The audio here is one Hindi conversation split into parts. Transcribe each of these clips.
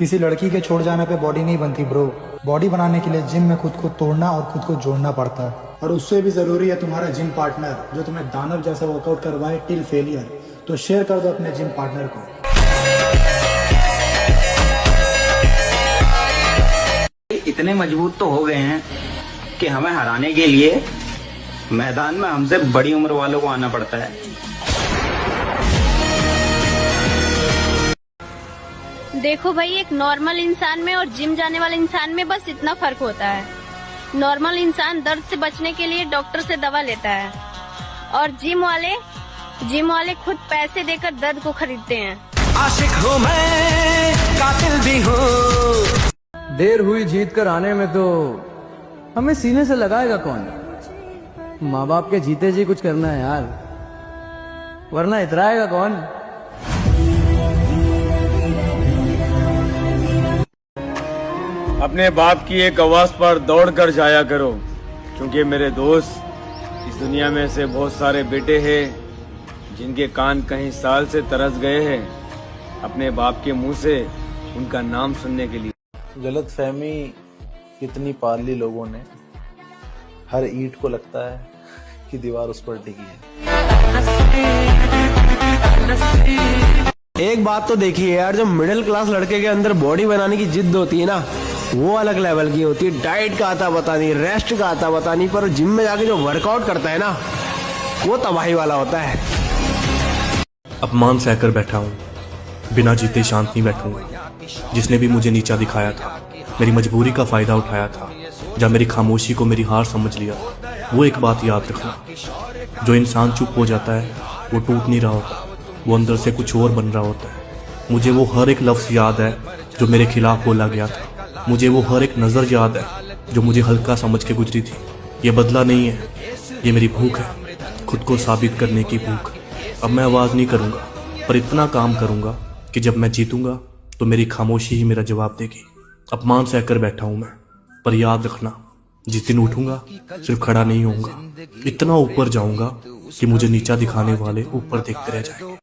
किसी लड़की के छोड़ जाने पे बॉडी नहीं बनती ब्रो। बॉडी बनाने के लिए जिम में खुद को तोड़ना और खुद को जोड़ना पड़ता है। और उससे भी जरूरी है तुम्हारा जिम पार्टनर, जो तुम्हें दानव जैसा वर्कआउट करवाए टिल फेलियर। तो शेयर कर दो अपने जिम पार्टनर को। इतने मजबूत तो हो गए हैं कि हमें हराने के लिए मैदान में हमसे बड़ी उम्र वालों को आना पड़ता है। देखो भाई, एक नॉर्मल इंसान में और जिम जाने वाले इंसान में बस इतना फर्क होता है। नॉर्मल इंसान दर्द से बचने के लिए डॉक्टर से दवा लेता है और जिम वाले खुद पैसे देकर दर्द को खरीदते हैं। आशिक हूँ मैं, कातिल भी हूँ। देर हुई जीत कर आने में तो हमें सीने से लगाएगा कौन। माँ बाप के जीते जी कुछ करना है यार, वरना इतराएगा कौन। अपने बाप की एक आवाज पर दौड़ कर जाया करो, क्योंकि मेरे दोस्त, इस दुनिया में से बहुत सारे बेटे हैं जिनके कान कहीं साल से तरस गए हैं अपने बाप के मुंह से उनका नाम सुनने के लिए। गलत फहमी कितनी पाल ली लोगों ने, हर ईंट को लगता है कि दीवार उस पर टिकी है। एक बात तो देखिए यार, जो मिडिल क्लास लड़के के अंदर बॉडी बनाने की जिद होती है ना, वो अलग लेवल की होती है। डाइट का आता पता नहीं, रेस्ट का आता पता नहीं, पर जिम में जाके जो वर्कआउट करता है ना, वो तबाही वाला होता है। अपमान सहकर बैठा हूँ, बिना जीते शांत नहीं बैठूंगा। जिसने भी मुझे नीचा दिखाया था, मेरी मजबूरी का फायदा उठाया था, जब मेरी खामोशी को मेरी हार समझ लिया, वो एक बात याद रखना, जो इंसान चुप हो जाता है वो टूट नहीं रहा होता, वो अंदर से कुछ और बन रहा होता है। मुझे वो हर एक लफ्ज याद है जो मेरे खिलाफ बोला गया था। मुझे वो हर एक नजर याद है जो मुझे हल्का समझ के गुजरी थी। ये बदला नहीं है, ये मेरी भूख है, खुद को साबित करने की भूख। अब मैं आवाज नहीं करूंगा, पर इतना काम करूंगा कि जब मैं जीतूंगा तो मेरी खामोशी ही मेरा जवाब देगी। अपमान सहकर बैठा हूं मैं, पर याद रखना, जिस दिन उठूंगा सिर्फ खड़ा नहीं होऊंगा, इतना ऊपर जाऊंगा कि मुझे नीचा दिखाने वाले ऊपर देखते रह जाएंगे।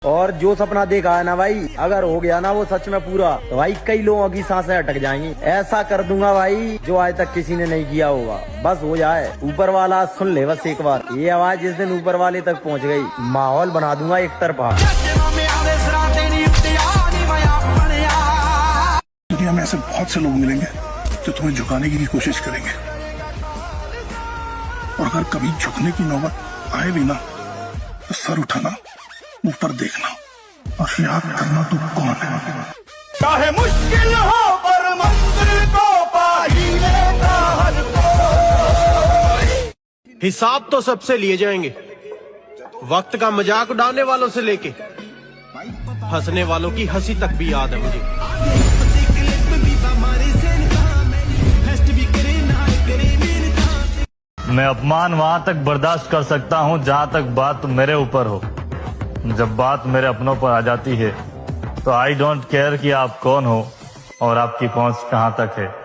और जो सपना देखा है ना भाई, अगर हो गया ना वो सच में पूरा, तो भाई कई लोगों की सांसें अटक जाएंगी। ऐसा कर दूंगा भाई जो आज तक किसी ने नहीं किया होगा। बस हो जाए, ऊपर वाला सुन ले बस एक बार। ये आवाज जिस दिन ऊपर वाले तक पहुंच गई, माहौल बना दूंगा एक तरफा। दुनिया में ऐसे बहुत से लोग मिलेंगे जो तुम्हें झुकाने की कोशिश करेंगे, और अगर कभी झुकने की नौबत आए भी ना, तो सर उठाना, ऊपर देखना और याद करना तू कौन है। चाहे मुश्किल हो पर मंजिल को पा ही लेगा हर कोई। हिसाब तो सबसे लिए जाएंगे, वक्त का मजाक उड़ाने वालों से लेके हंसने वालों की हंसी तक भी याद है मुझे। मैं अपमान वहां तक बर्दाश्त कर सकता हूं जहां तक बात मेरे ऊपर हो। जब बात मेरे अपनों पर आ जाती है तो आई डोंट केयर कि आप कौन हो और आपकी पहुंच कहां तक है।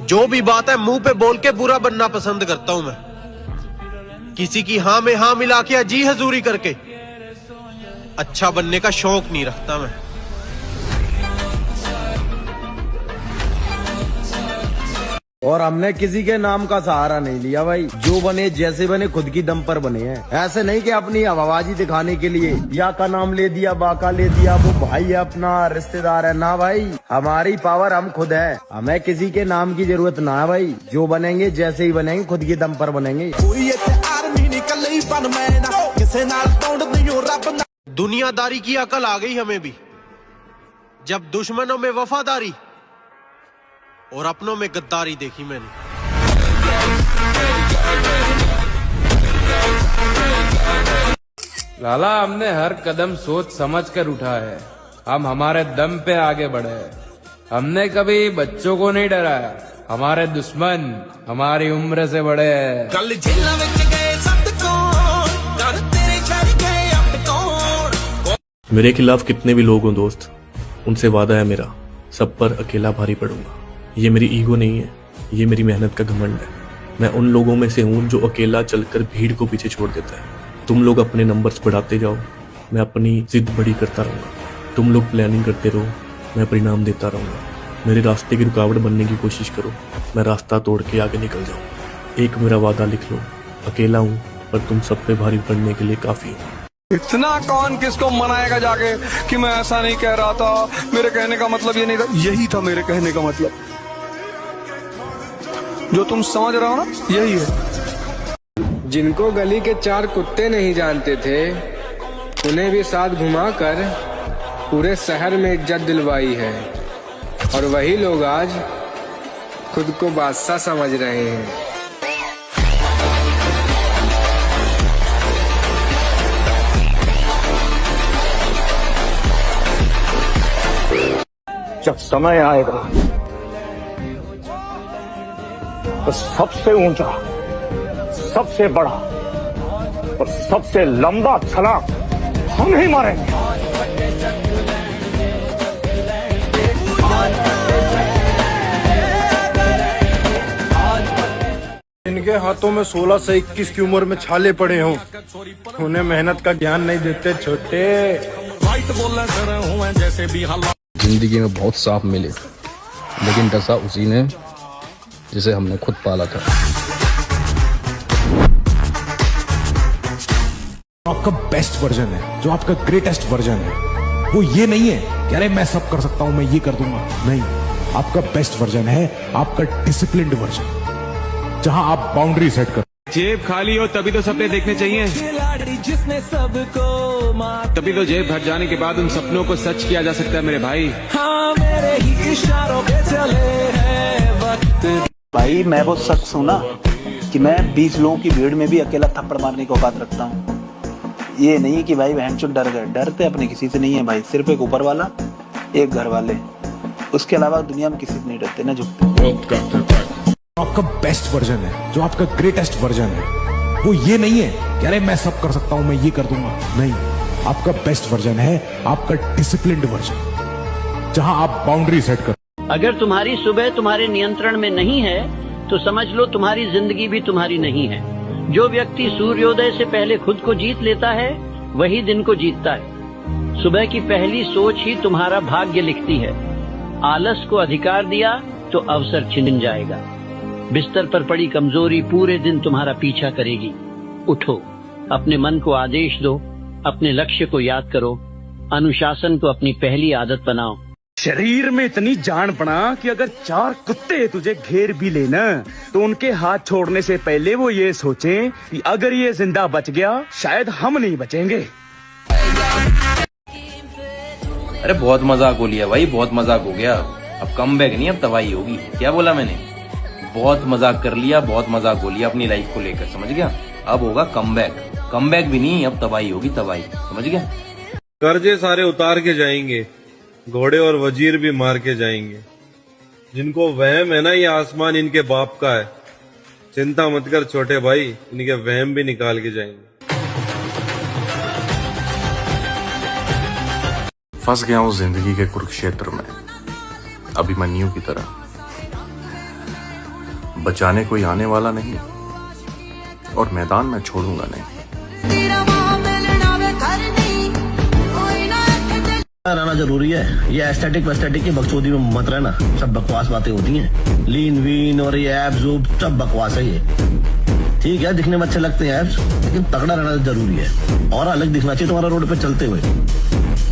जो भी बात है मुंह पे बोल के बुरा बनना पसंद करता हूं मैं। किसी की हाँ में हाँ मिला के जी हजूरी करके अच्छा बनने का शौक नहीं रखता मैं। और हमने किसी के नाम का सहारा नहीं लिया भाई। जो बने जैसे बने खुद की दम पर बने हैं। ऐसे नहीं कि अपनी हवाबाजी दिखाने के लिए या का नाम ले दिया, बाका ले दिया, वो भाई है अपना, रिश्तेदार है ना भाई। हमारी पावर हम खुद है, हमें किसी के नाम की जरूरत ना है भाई। जो बनेंगे जैसे ही बनेंगे खुद की दम पर बनेंगे। दुनियादारी की अकल आ गई हमें भी, जब दुश्मनों में वफादारी और अपनों में गद्दारी देखी मैंने। लाला, हमने हर कदम सोच समझ कर उठा है। हम हमारे दम पे आगे बढ़े हैं। हमने कभी बच्चों को नहीं डराया। हमारे दुश्मन हमारी उम्र से बड़े हैं। कल जेल में गए सब कौन, तेरे घर गए अब कौन। मेरे खिलाफ कितने भी लोग हों दोस्त, उनसे वादा है मेरा, सब पर अकेला भारी पड़ूंगा। ये मेरी ईगो नहीं है, ये मेरी मेहनत का घमंड है। मैं उन लोगों में से हूँ जो अकेला चलकर भीड़ को पीछे छोड़ देता है। तुम लोग अपने नंबर्स बढ़ाते जाओ, मैं अपनी जिद बड़ी करता रहूँगा। तुम लोग प्लानिंग करते रहो, मैं परिणाम देता रहूँगा। मेरे रास्ते की रुकावट बनने की कोशिश करो, मैं रास्ता तोड़ के आगे निकल जाऊँ। एक मेरा वादा लिख लो, अकेला हूँ पर तुम सब पे भारी पड़ने के लिए काफ़ी हूँ। इतना कौन किसको मनाएगा जाके कि मैं ऐसा नहीं कह रहा था, मेरे कहने का मतलब ये नहीं था। यही था मेरे कहने का मतलब, जो तुम समझ रहे हो ना, यही है। जिनको गली के 4 कुत्ते नहीं जानते थे, उन्हें भी साथ घुमाकर पूरे शहर में इज्जत दिलवाई है, और वही लोग आज खुद को बादशाह समझ रहे हैं। जब समय आएगा तो सबसे ऊंचा, सबसे बड़ा और सबसे लंबा छलांग हम ही मारेंगे। इनके हाथों में 16 से 21 की उम्र में छाले पड़े हों, उन्हें मेहनत का ज्ञान नहीं देते छोटे। जिंदगी में बहुत सांप मिले, लेकिन डसा उसी ने जिसे हमने खुद पाला था। आपका बेस्ट वर्जन है, जो आपका ग्रेटेस्ट वर्जन है, वो ये नहीं है कि अरे मैं सब कर सकता हूं, मैं ये कर दूंगा। नहीं, आपका बेस्ट वर्जन है आपका डिसिप्लिन्ड वर्जन, जहां आप बाउंड्री सेट कर। जेब खाली हो तभी तो सपने देखने चाहिए, तभी तो जेब भर जाने के बाद उन सपनों को सच किया जा सकता है मेरे भाई। हाँ, मेरे ही इशारों पे चले हैं वक्त। भाई मैं वो शख्स हूँ ना कि मैं 20 लोगों की भीड़ में भी अकेला थप्पड़ मारने की औकात रखता हूँ। ये नहीं कि भाई बहन चुप डर गए, डरते अपने किसी से नहीं है भाई, सिर्फ एक ऊपर वाला, एक घर वाले, उसके अलावा दुनिया में किसी से नहीं डरते, ना झुकते। आपका बेस्ट वर्जन है, जो आपका ग्रेटेस्ट वर्जन है, वो ये नहीं है कि अरे मैं सब कर सकता हूं, मैं ये कर दूंगा। नहीं, आपका बेस्ट वर्जन है आपका डिसिप्लिन्ड वर्जन, जहां आप बाउंड्री सेट कर। अगर तुम्हारी सुबह तुम्हारे नियंत्रण में नहीं है तो समझ लो तुम्हारी जिंदगी भी तुम्हारी नहीं है। जो व्यक्ति सूर्योदय से पहले खुद को जीत लेता है, वही दिन को जीतता है। सुबह की पहली सोच ही तुम्हारा भाग्य लिखती है। आलस को अधिकार दिया तो अवसर छिन जाएगा। बिस्तर पर पड़ी कमजोरी पूरे दिन तुम्हारा पीछा करेगी। उठो, अपने मन को आदेश दो, अपने लक्ष्य को याद करो, अनुशासन को अपनी पहली आदत बनाओ। शरीर में इतनी जान पड़ा कि अगर 4 कुत्ते तुझे घेर भी लेना तो उनके हाथ छोड़ने से पहले वो ये सोचें कि अगर ये जिंदा बच गया शायद हम नहीं बचेंगे। अरे बहुत मजाक हो लिया भाई, बहुत मजाक हो गया। अब कमबैक नहीं, अब तबाही होगी। क्या बोला मैंने? बहुत मजाक कर लिया, बहुत मजाक हो लिया अपनी लाइफ को लेकर, समझ गया? अब होगा कमबैक। कमबैक भी नहीं, अब तबाही होगी, तबाही, समझ गया? कर्जे सारे उतार के जाएंगे, घोड़े और वजीर भी मार के जाएंगे। जिनको वहम है ना ये आसमान इनके बाप का है, चिंता मत कर छोटे भाई, इनके वहम भी निकाल के जाएंगे। फंस गया हूं जिंदगी के कुरुक्षेत्र में, अभिमन्यु की तरह। बचाने कोई आने वाला नहीं और मैदान में छोड़ूंगा नहीं। रहना जरूरी है। ये एस्थेटिक की बकचोदी में मत रहना, सब बकवास बातें होती हैं। लीन वीन और ये एब्स सब बकवास है। ये ठीक है, दिखने में अच्छे लगते हैं एब्स, लेकिन तगड़ा रहना जरूरी है और अलग दिखना चाहिए तुम्हारा रोड पे चलते हुए।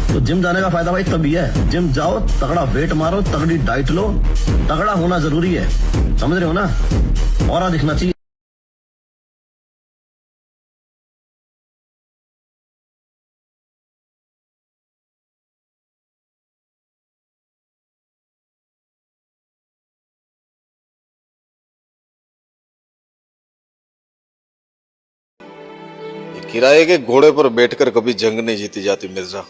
तो जिम जाने का फायदा भाई तभी है, जिम जाओ, तगड़ा वेट मारो, तगड़ी डाइट लो, तगड़ा होना जरूरी है, समझ रहे हो ना? और दिखना चाहिए। किराए के घोड़े पर बैठकर कभी जंग नहीं जीती जाती मिर्जा।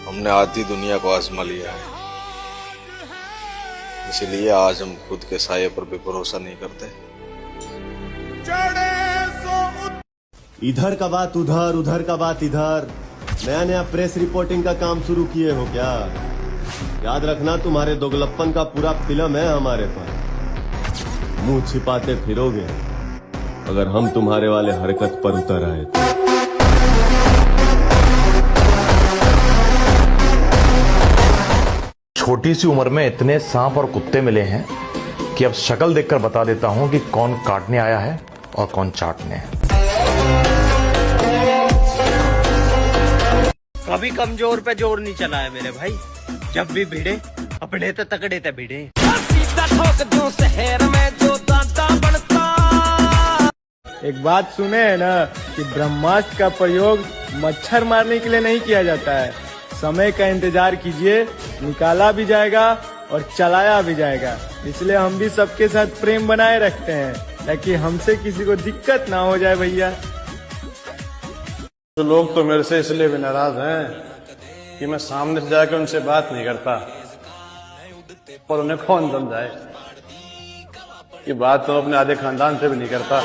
हमने आधी दुनिया को आजमा लिया है, इसलिए आज हम खुद के साये पर भी भरोसा नहीं करते। इधर का बात उधर, उधर का बात इधर, नया नया प्रेस रिपोर्टिंग का काम शुरू किए हो क्या? याद रखना, तुम्हारे दोगलप्पन का पूरा फिल्म है हमारे पास। मुंह छिपाते फिरोगे अगर हम तुम्हारे वाले हरकत पर उतर आए तो। छोटी सी उम्र में इतने सांप और कुत्ते मिले हैं कि अब शक्ल देखकर बता देता हूं कि कौन काटने आया है और कौन चाटने। कभी कमजोर पे जोर नहीं चला है मेरे भाई, जब भी भिड़े अपने तो तकड़े ते भिड़े। एक बात सुने है ना कि ब्रह्मास्त्र का प्रयोग मच्छर मारने के लिए नहीं किया जाता है। समय का इंतजार कीजिए, निकाला भी जाएगा और चलाया भी जाएगा। इसलिए हम भी सबके साथ प्रेम बनाए रखते हैं ताकि हमसे किसी को दिक्कत ना हो जाए भैया। तो लोग तो मेरे से इसलिए भी नाराज हैं कि मैं सामने से जाकर उनसे बात नहीं करता, और उन्हें कौन समझाए कि बात तो अपने आधे खानदान से भी नहीं करता।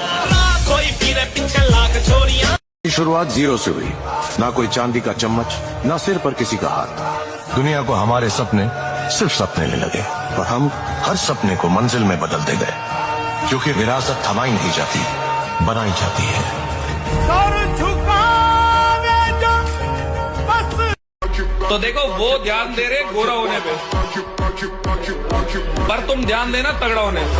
शुरुआत जीरो से हुई, ना कोई चांदी का चम्मच, ना सिर पर किसी का हाथ। दुनिया को हमारे सपने सिर्फ सपने में लगे और हम हर सपने को मंजिल में बदलते गए, क्योंकि विरासत थमाई नहीं जाती, बनाई जाती है। तो देखो वो ध्यान दे रहे गोरा होने पे, पर तुम ध्यान देना तगड़ा होने पे।